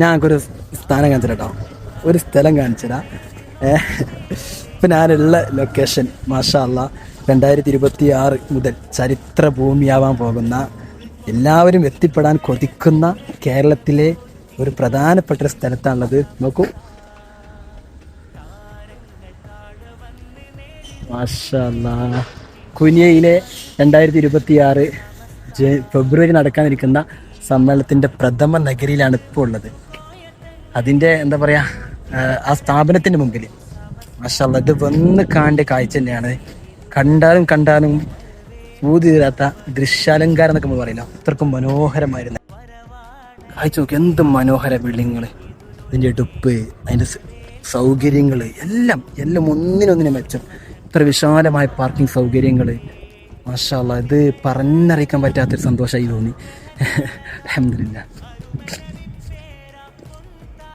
ഞങ്ങൾക്കൊരു സ്ഥാനം കാണിച്ചു കേട്ടോ, ഒരു സ്ഥലം കാണിച്ചതാ. ഇപ്പം ഞാനുള്ള ലൊക്കേഷൻ മാഷാ അല്ലാ 2026 മുതൽ ചരിത്ര ഭൂമിയാവാൻ പോകുന്ന, എല്ലാവരും എത്തിപ്പെടാൻ കൊതിക്കുന്ന കേരളത്തിലെ ഒരു പ്രധാനപ്പെട്ട ഒരു സ്ഥലത്താണുള്ളത്. നോക്കൂ, മാഷാ അല്ലാ. കുനിയയിലെ 2026 ഫെബ്രുവരി നടക്കാനിരിക്കുന്ന സമ്മേളനത്തിൻ്റെ പ്രഥമ നഗരിയിലാണ് ഇപ്പോൾ ഉള്ളത്. അതിൻ്റെ എന്താ പറയുക, ആ സ്ഥാപനത്തിൻ്റെ മുമ്പിൽ മാഷാ അല്ലാ, ഇത് വന്ന് കാണേണ്ട കാഴ്ച തന്നെയാണ്. കണ്ടാലും ഊതി തീരാത്ത ദൃശ്യാലങ്കാരം എന്നൊക്കെ നമ്മൾ പറയില്ല, അത്രക്കും മനോഹരമായിരുന്നു കാഴ്ച. നോക്കി എന്ത് മനോഹര ബിൽഡിങ്ങുകൾ, അതിൻ്റെ എടുപ്പ്, അതിൻ്റെ സൗകര്യങ്ങൾ എല്ലാം ഒന്നിനൊന്നിനും മെച്ചം. ഇത്ര വിശാലമായ പാർക്കിംഗ് സൗകര്യങ്ങൾ, മാഷാ അല്ലാ, ഇത് പറഞ്ഞറിയിക്കാൻ പറ്റാത്തൊരു സന്തോഷമായി തോന്നി. അൽഹംദുലില്ലാ.